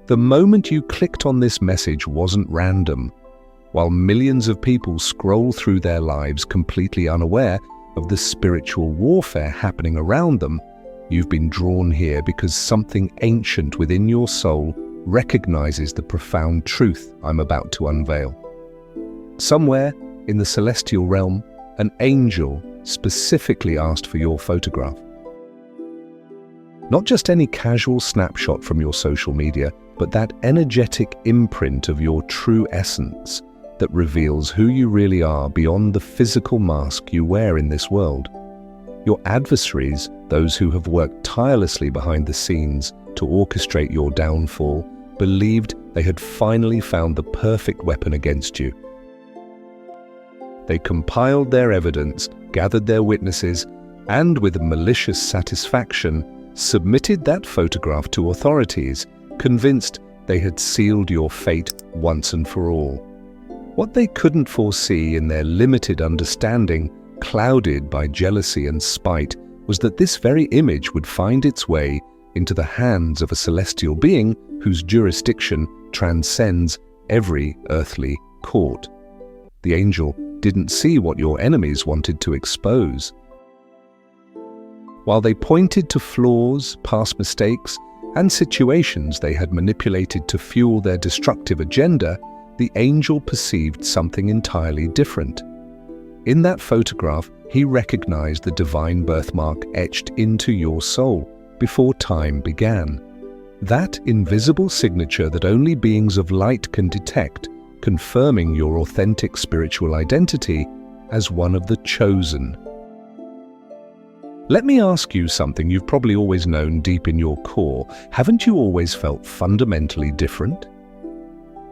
The moment you clicked on this message wasn't random. While millions of people scroll through their lives completely unaware of the spiritual warfare happening around them, you've been drawn here because something ancient within your soul recognizes the profound truth I'm about to unveil. Somewhere in the celestial realm, an angel specifically asked for your photograph. Not just any casual snapshot from your social media, but that energetic imprint of your true essence that reveals who you really are beyond the physical mask you wear in this world. Your adversaries, those who have worked tirelessly behind the scenes to orchestrate your downfall, believed they had finally found the perfect weapon against you. They compiled their evidence, gathered their witnesses, and with malicious satisfaction, submitted that photograph to authorities, convinced they had sealed your fate once and for all. What they couldn't foresee in their limited understanding, clouded by jealousy and spite, was that this very image would find its way into the hands of a celestial being whose jurisdiction transcends every earthly court. The angel didn't see what your enemies wanted to expose. While they pointed to flaws, past mistakes, and situations they had manipulated to fuel their destructive agenda, the angel perceived something entirely different. In that photograph, he recognized the divine birthmark etched into your soul before time began. That invisible signature that only beings of light can detect, confirming your authentic spiritual identity as one of the chosen. Let me ask you something you've probably always known deep in your core. Haven't you always felt fundamentally different?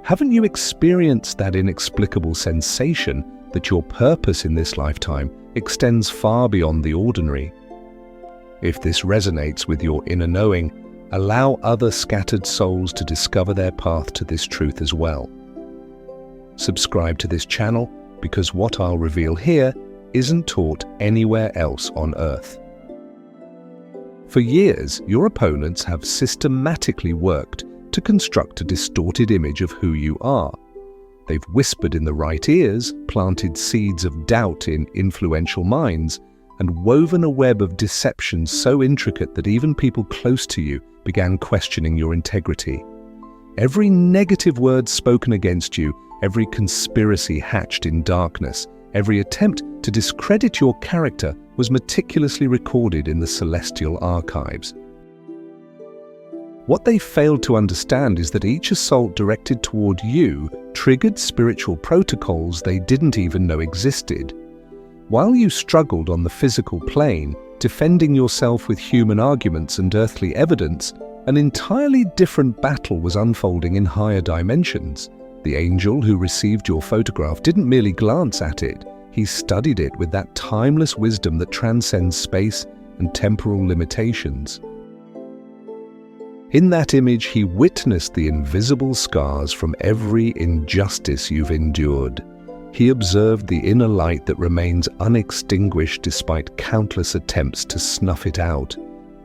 Haven't you experienced that inexplicable sensation that your purpose in this lifetime extends far beyond the ordinary? If this resonates with your inner knowing, allow other scattered souls to discover their path to this truth as well. Subscribe to this channel because what I'll reveal here isn't taught anywhere else on Earth. For years, your opponents have systematically worked to construct a distorted image of who you are. They've whispered in the right ears, planted seeds of doubt in influential minds, and woven a web of deception so intricate that even people close to you began questioning your integrity. Every negative word spoken against you, every conspiracy hatched in darkness, every attempt to discredit your character was meticulously recorded in the celestial archives. What they failed to understand is that each assault directed toward you triggered spiritual protocols they didn't even know existed. While you struggled on the physical plane, defending yourself with human arguments and earthly evidence, an entirely different battle was unfolding in higher dimensions. The angel who received your photograph didn't merely glance at it, he studied it with that timeless wisdom that transcends space and temporal limitations. In that image, he witnessed the invisible scars from every injustice you've endured. He observed the inner light that remains unextinguished despite countless attempts to snuff it out.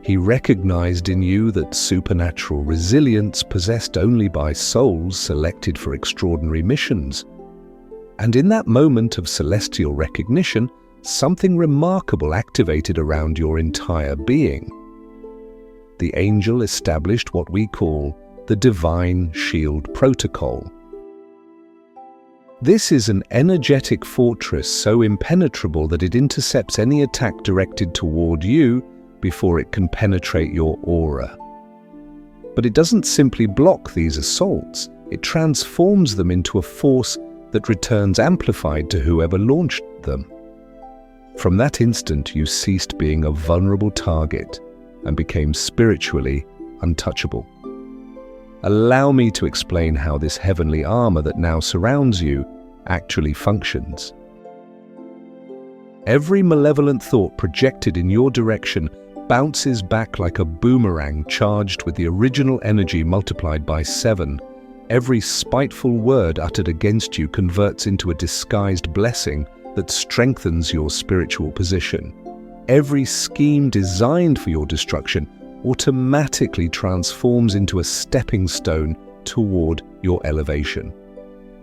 He recognized in you that supernatural resilience possessed only by souls selected for extraordinary missions. And in that moment of celestial recognition, something remarkable activated around your entire being. The angel established what we call the Divine Shield Protocol. This is an energetic fortress so impenetrable that it intercepts any attack directed toward you before it can penetrate your aura. But it doesn't simply block these assaults, it transforms them into a force that returns amplified to whoever launched them. From that instant, you ceased being a vulnerable target and became spiritually untouchable. Allow me to explain how this heavenly armor that now surrounds you actually functions. Every malevolent thought projected in your direction bounces back like a boomerang charged with the original energy multiplied by 7. Every spiteful word uttered against you converts into a disguised blessing that strengthens your spiritual position. Every scheme designed for your destruction automatically transforms into a stepping stone toward your elevation.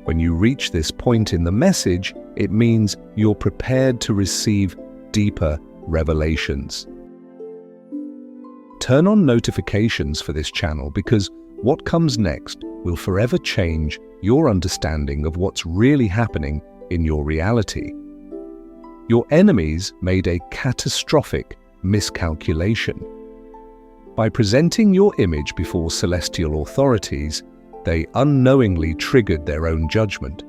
When you reach this point in the message, it means you're prepared to receive deeper revelations. Turn on notifications for this channel because what comes next will forever change your understanding of what's really happening in your reality. Your enemies made a catastrophic miscalculation. By presenting your image before celestial authorities, they unknowingly triggered their own judgment.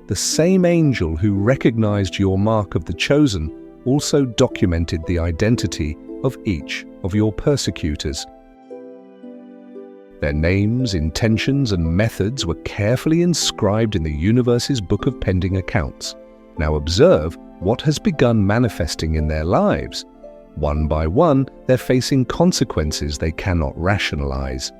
The same angel who recognized your mark of the chosen also documented the identity of each of your persecutors. Their names, intentions, and methods were carefully inscribed in the universe's book of pending accounts. Now observe what has begun manifesting in their lives. One by one, they're facing consequences they cannot rationalize.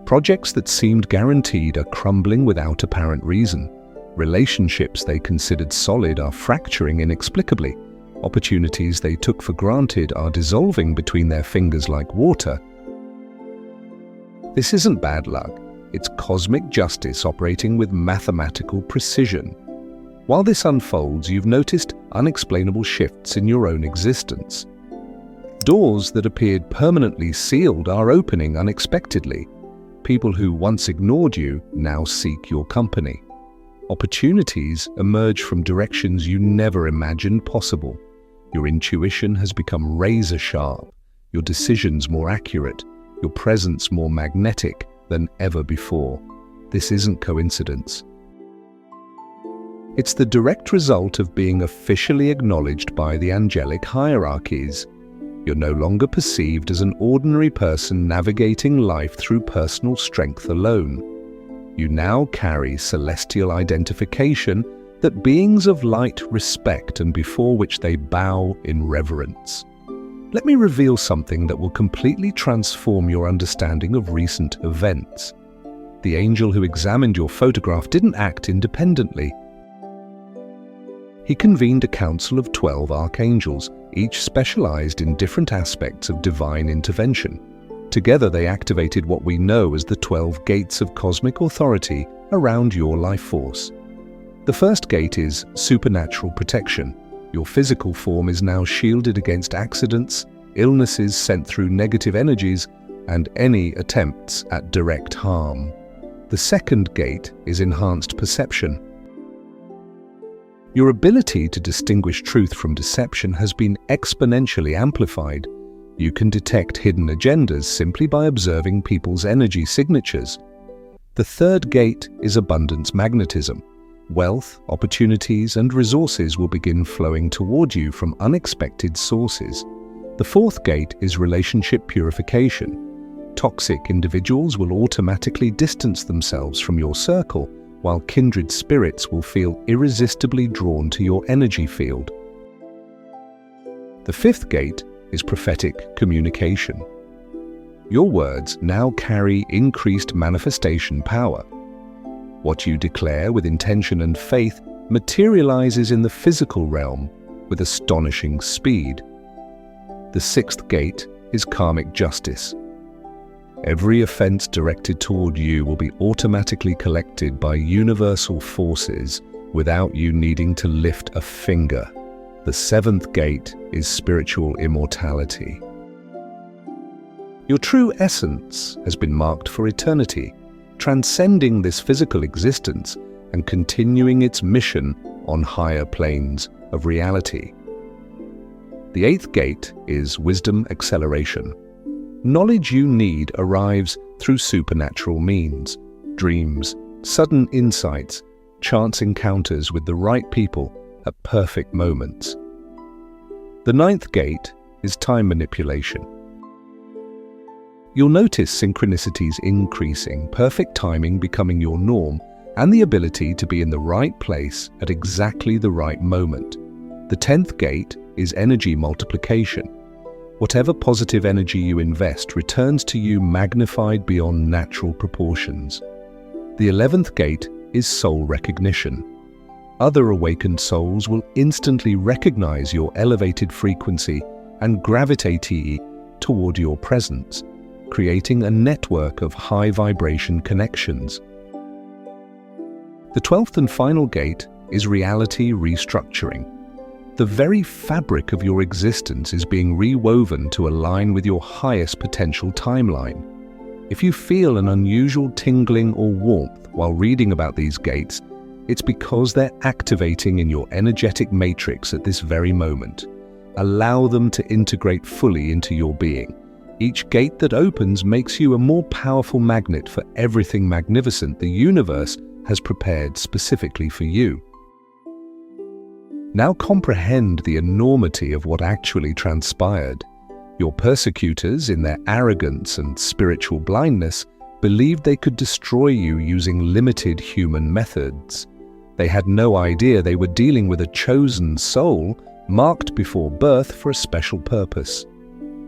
Projects that seemed guaranteed are crumbling without apparent reason. Relationships they considered solid are fracturing inexplicably. Opportunities they took for granted are dissolving between their fingers like water. This isn't bad luck, it's cosmic justice operating with mathematical precision. While this unfolds, you've noticed unexplainable shifts in your own existence. Doors that appeared permanently sealed are opening unexpectedly. People who once ignored you now seek your company. Opportunities emerge from directions you never imagined possible. Your intuition has become razor sharp, your decisions more accurate, your presence more magnetic than ever before. This isn't coincidence. It's the direct result of being officially acknowledged by the angelic hierarchies. You're no longer perceived as an ordinary person navigating life through personal strength alone. You now carry celestial identification that beings of light respect and before which they bow in reverence. Let me reveal something that will completely transform your understanding of recent events. The angel who examined your photograph didn't act independently. He convened a council of 12 archangels, each specialized in different aspects of divine intervention. Together they activated what we know as the 12 gates of cosmic authority around your life force. The first gate is supernatural protection. Your physical form is now shielded against accidents, illnesses sent through negative energies, and any attempts at direct harm. The second gate is enhanced perception. Your ability to distinguish truth from deception has been exponentially amplified. You can detect hidden agendas simply by observing people's energy signatures. The third gate is abundance magnetism. Wealth, opportunities, and resources will begin flowing toward you from unexpected sources. The fourth gate is relationship purification. Toxic individuals will automatically distance themselves from your circle, while kindred spirits will feel irresistibly drawn to your energy field. The fifth gate is prophetic communication. Your words now carry increased manifestation power. What you declare with intention and faith materializes in the physical realm with astonishing speed. The sixth gate is karmic justice. Every offense directed toward you will be automatically collected by universal forces without you needing to lift a finger. The seventh gate is spiritual immortality. Your true essence has been marked for eternity, transcending this physical existence and continuing its mission on higher planes of reality. The eighth gate is wisdom acceleration. Knowledge you need arrives through supernatural means, dreams, sudden insights, chance encounters with the right people at perfect moments. The ninth gate is time manipulation. You'll notice synchronicities increasing, perfect timing becoming your norm, and the ability to be in the right place at exactly the right moment. The 10th gate is energy multiplication. Whatever positive energy you invest returns to you magnified beyond natural proportions. The 11th gate is soul recognition. Other awakened souls will instantly recognize your elevated frequency and gravitate toward your presence. creating a network of high vibration connections. The 12th and final gate is reality restructuring. The very fabric of your existence is being rewoven to align with your highest potential timeline. If you feel an unusual tingling or warmth while reading about these gates, it's because they're activating in your energetic matrix at this very moment. Allow them to integrate fully into your being. Each gate that opens makes you a more powerful magnet for everything magnificent the universe has prepared specifically for you. Now comprehend the enormity of what actually transpired. Your persecutors, in their arrogance and spiritual blindness, believed they could destroy you using limited human methods. They had no idea they were dealing with a chosen soul, marked before birth for a special purpose.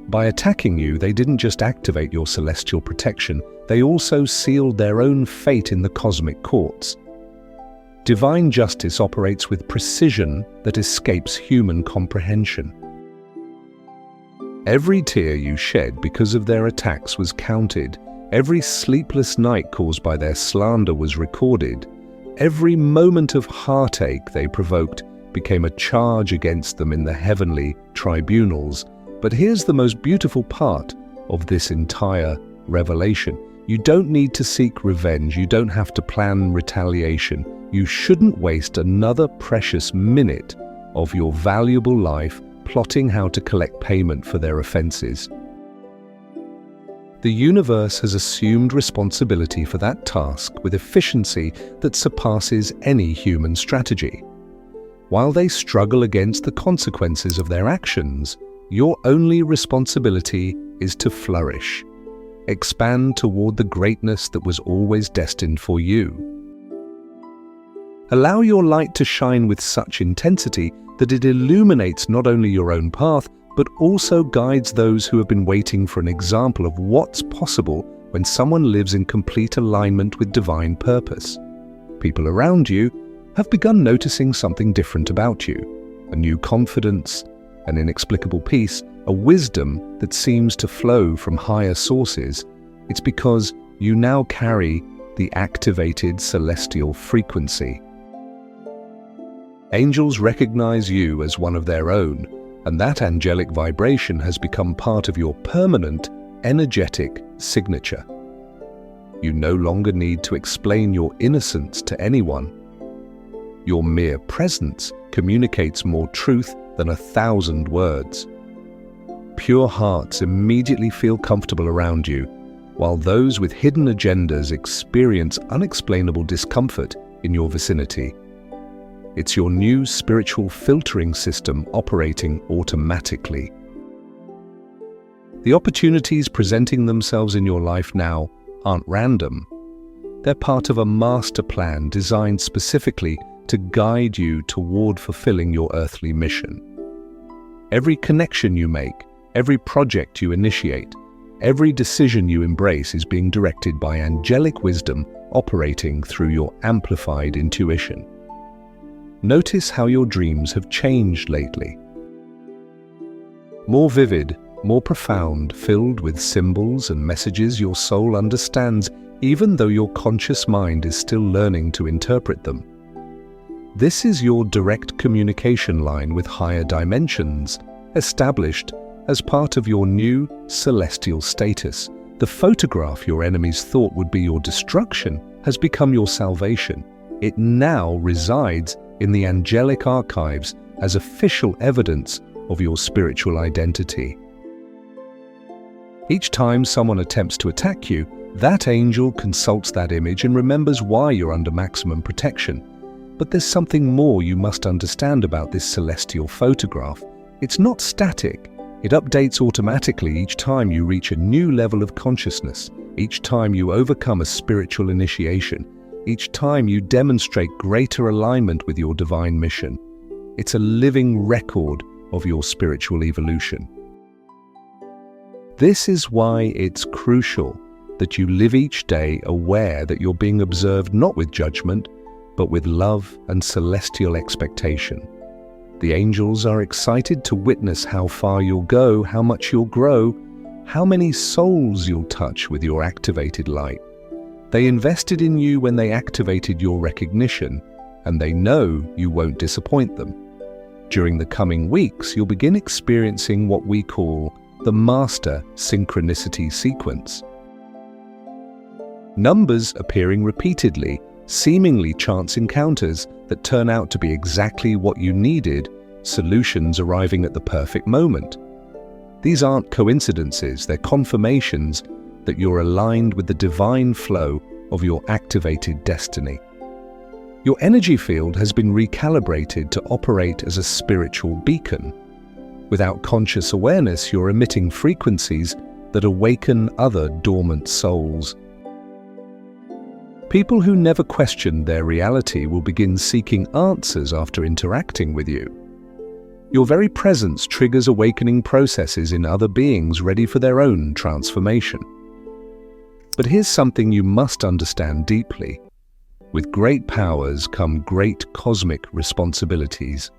By attacking you, they didn't just activate your celestial protection, they also sealed their own fate in the cosmic courts. Divine justice operates with precision that escapes human comprehension. Every tear you shed because of their attacks was counted. Every sleepless night caused by their slander was recorded. Every moment of heartache they provoked became a charge against them in the heavenly tribunals. But here's the most beautiful part of this entire revelation. You don't need to seek revenge. You don't have to plan retaliation. You shouldn't waste another precious minute of your valuable life plotting how to collect payment for their offenses. The universe has assumed responsibility for that task with efficiency that surpasses any human strategy. While they struggle against the consequences of their actions, your only responsibility is to flourish. Expand toward the greatness that was always destined for you. Allow your light to shine with such intensity that it illuminates not only your own path, but also guides those who have been waiting for an example of what's possible when someone lives in complete alignment with divine purpose. People around you have begun noticing something different about you, a new confidence, an inexplicable peace, a wisdom that seems to flow from higher sources. It's because you now carry the activated celestial frequency. Angels recognize you as one of their own, and that angelic vibration has become part of your permanent, energetic signature. You no longer need to explain your innocence to anyone. Your mere presence communicates more truth than 1,000 words. Pure hearts immediately feel comfortable around you, while those with hidden agendas experience unexplainable discomfort in your vicinity. It's your new spiritual filtering system operating automatically. The opportunities presenting themselves in your life now aren't random. They're part of a master plan designed specifically to guide you toward fulfilling your earthly mission. Every connection you make, every project you initiate, every decision you embrace is being directed by angelic wisdom operating through your amplified intuition. Notice how your dreams have changed lately. More vivid, more profound, filled with symbols and messages your soul understands, even though your conscious mind is still learning to interpret them. This is your direct communication line with higher dimensions, established as part of your new celestial status. The photograph your enemies thought would be your destruction has become your salvation. It now resides in the angelic archives as official evidence of your spiritual identity. Each time someone attempts to attack you, that angel consults that image and remembers why you're under maximum protection. But there's something more you must understand about this celestial photograph. It's not static. It updates automatically each time you reach a new level of consciousness, each time you overcome a spiritual initiation, each time you demonstrate greater alignment with your divine mission. It's a living record of your spiritual evolution. This is why it's crucial that you live each day aware that you're being observed not with judgment, but with love and celestial expectation. The angels are excited to witness how far you'll go, how much you'll grow, how many souls you'll touch with your activated light. They invested in you when they activated your recognition, and they know you won't disappoint them. During the coming weeks, you'll begin experiencing what we call the master synchronicity sequence. Numbers appearing repeatedly, seemingly chance encounters that turn out to be exactly what you needed, solutions arriving at the perfect moment. These aren't coincidences, they're confirmations that you're aligned with the divine flow of your activated destiny. Your energy field has been recalibrated to operate as a spiritual beacon. Without conscious awareness, you're emitting frequencies that awaken other dormant souls. People who never questioned their reality will begin seeking answers after interacting with you. Your very presence triggers awakening processes in other beings ready for their own transformation. But here's something you must understand deeply. With great powers come great cosmic responsibilities.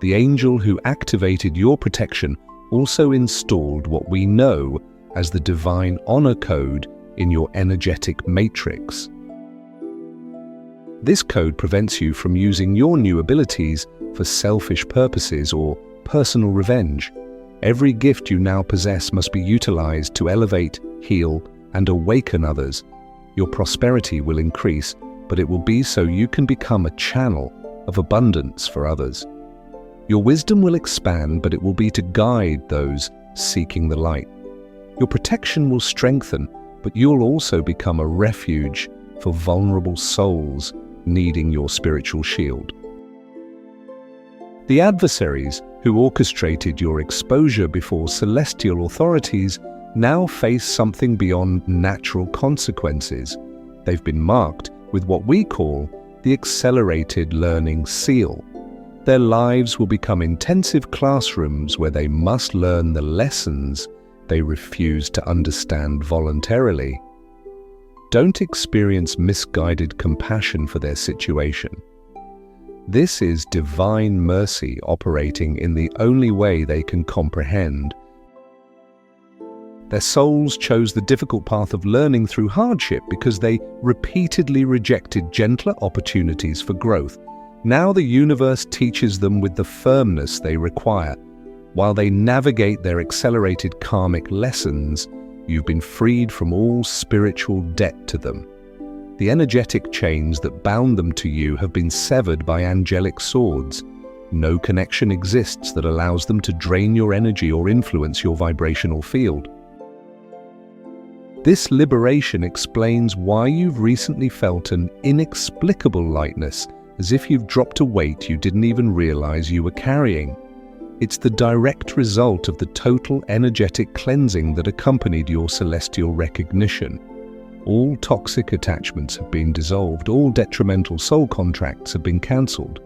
The angel who activated your protection also installed what we know as the divine honor code in your energetic matrix. This code prevents you from using your new abilities for selfish purposes or personal revenge. Every gift you now possess must be utilized to elevate, heal, and awaken others. Your prosperity will increase, but it will be so you can become a channel of abundance for others. Your wisdom will expand, but it will be to guide those seeking the light. Your protection will strengthen, but you'll also become a refuge for vulnerable souls needing your spiritual shield. The adversaries who orchestrated your exposure before celestial authorities now face something beyond natural consequences. They've been marked with what we call the accelerated learning seal. Their lives will become intensive classrooms where they must learn the lessons they refuse to understand voluntarily. Don't experience misguided compassion for their situation. This is divine mercy operating in the only way they can comprehend. Their souls chose the difficult path of learning through hardship because they repeatedly rejected gentler opportunities for growth. Now the universe teaches them with the firmness they require. While they navigate their accelerated karmic lessons, you've been freed from all spiritual debt to them. The energetic chains that bound them to you have been severed by angelic swords. No connection exists that allows them to drain your energy or influence your vibrational field. This liberation explains why you've recently felt an inexplicable lightness, as if you've dropped a weight you didn't even realize you were carrying. It's the direct result of the total energetic cleansing that accompanied your celestial recognition. All toxic attachments have been dissolved, all detrimental soul contracts have been cancelled.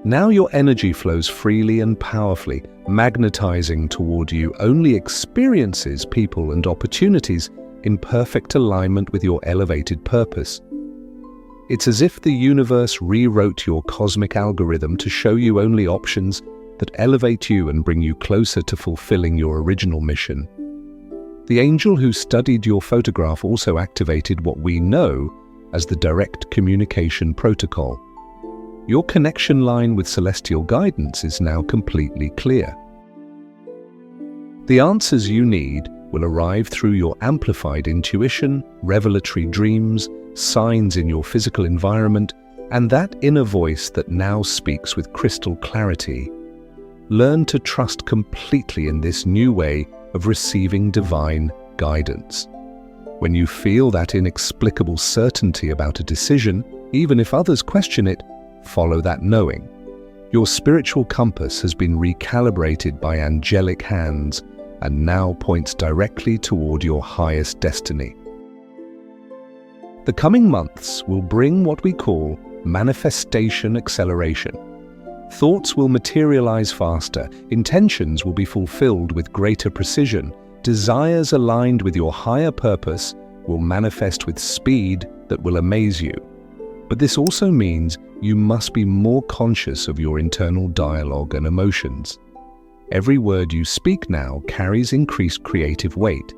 Now your energy flows freely and powerfully, magnetizing toward you only experiences, people, and opportunities in perfect alignment with your elevated purpose. It's as if the universe rewrote your cosmic algorithm to show you only options that elevate you and bring you closer to fulfilling your original mission. The angel who studied your photograph also activated what we know as the direct communication protocol. Your connection line with celestial guidance is now completely clear. The answers you need will arrive through your amplified intuition, revelatory dreams, signs in your physical environment, and that inner voice that now speaks with crystal clarity. Learn to trust completely in this new way of receiving divine guidance. When you feel that inexplicable certainty about a decision, even if others question it, follow that knowing. Your spiritual compass has been recalibrated by angelic hands and now points directly toward your highest destiny. The coming months will bring what we call manifestation acceleration. Thoughts will materialize faster, intentions will be fulfilled with greater precision, desires aligned with your higher purpose will manifest with speed that will amaze you. But this also means you must be more conscious of your internal dialogue and emotions. Every word you speak now carries increased creative weight.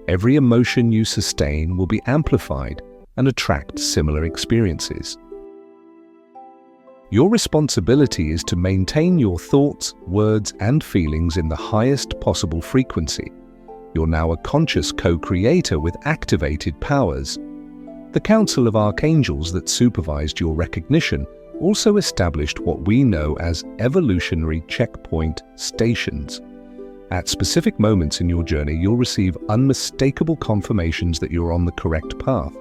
Every emotion you sustain will be amplified and attract similar experiences. Your responsibility is to maintain your thoughts, words, and feelings in the highest possible frequency. You're now a conscious co-creator with activated powers. The Council of Archangels that supervised your recognition also established what we know as evolutionary checkpoint stations. At specific moments in your journey, you'll receive unmistakable confirmations that you're on the correct path.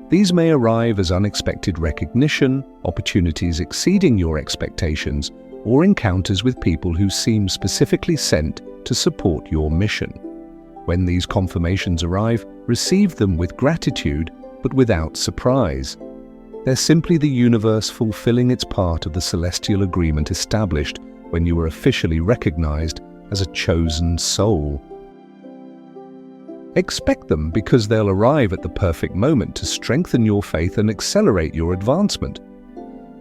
These may arrive as unexpected recognition, opportunities exceeding your expectations, or encounters with people who seem specifically sent to support your mission. When these confirmations arrive, receive them with gratitude, but without surprise. They're simply the universe fulfilling its part of the celestial agreement established when you were officially recognized as a chosen soul. Expect them because they'll arrive at the perfect moment to strengthen your faith and accelerate your advancement.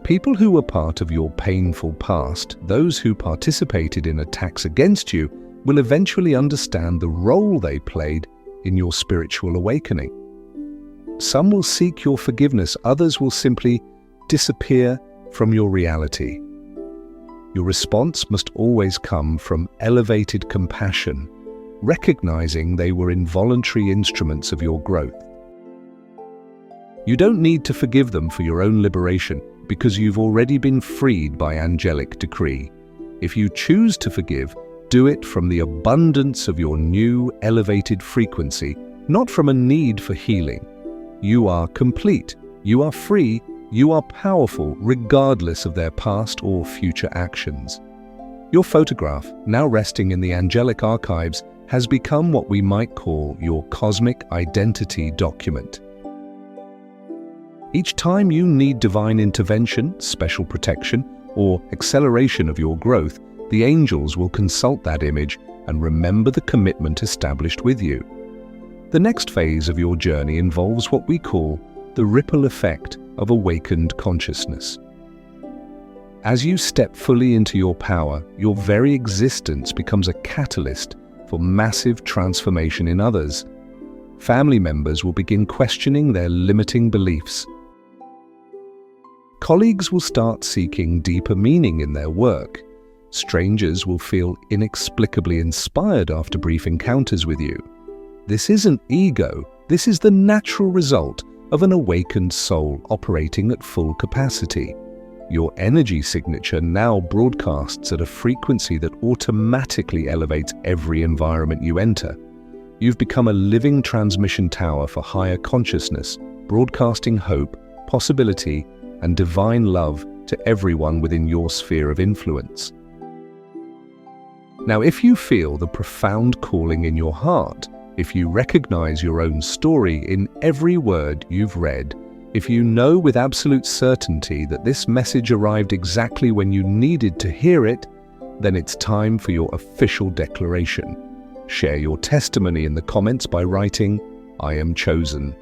People who were part of your painful past, those who participated in attacks against you, will eventually understand the role they played in your spiritual awakening. Some will seek your forgiveness, others will simply disappear from your reality. Your response must always come from elevated compassion, recognizing they were involuntary instruments of your growth. You don't need to forgive them for your own liberation because you've already been freed by angelic decree. If you choose to forgive, do it from the abundance of your new elevated frequency, not from a need for healing. You are complete, you are free, you are powerful regardless of their past or future actions. Your photograph, now resting in the angelic archives, has become what we might call your cosmic identity document. Each time you need divine intervention, special protection, or acceleration of your growth, the angels will consult that image and remember the commitment established with you. The next phase of your journey involves what we call the ripple effect of awakened consciousness. As you step fully into your power, your very existence becomes a catalyst for massive transformation in others. Family members will begin questioning their limiting beliefs. Colleagues will start seeking deeper meaning in their work. Strangers will feel inexplicably inspired after brief encounters with you. This isn't ego, this is the natural result of an awakened soul operating at full capacity. Your energy signature now broadcasts at a frequency that automatically elevates every environment you enter. You've become a living transmission tower for higher consciousness, broadcasting hope, possibility, and divine love to everyone within your sphere of influence. Now, if you feel the profound calling in your heart, if you recognize your own story in every word you've read, if you know with absolute certainty that this message arrived exactly when you needed to hear it, then it's time for your official declaration. Share your testimony in the comments by writing, "I am chosen."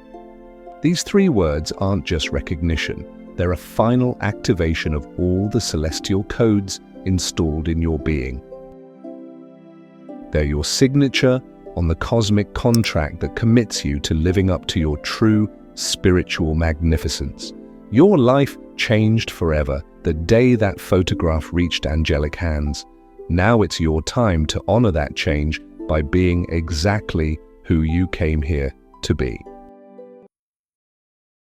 These 3 words aren't just recognition, they're a final activation of all the celestial codes installed in your being. They're your signature on the cosmic contract that commits you to living up to your true spiritual magnificence. Your life changed forever the day that photograph reached angelic hands. Now it's your time to honor that change by being exactly who you came here to be.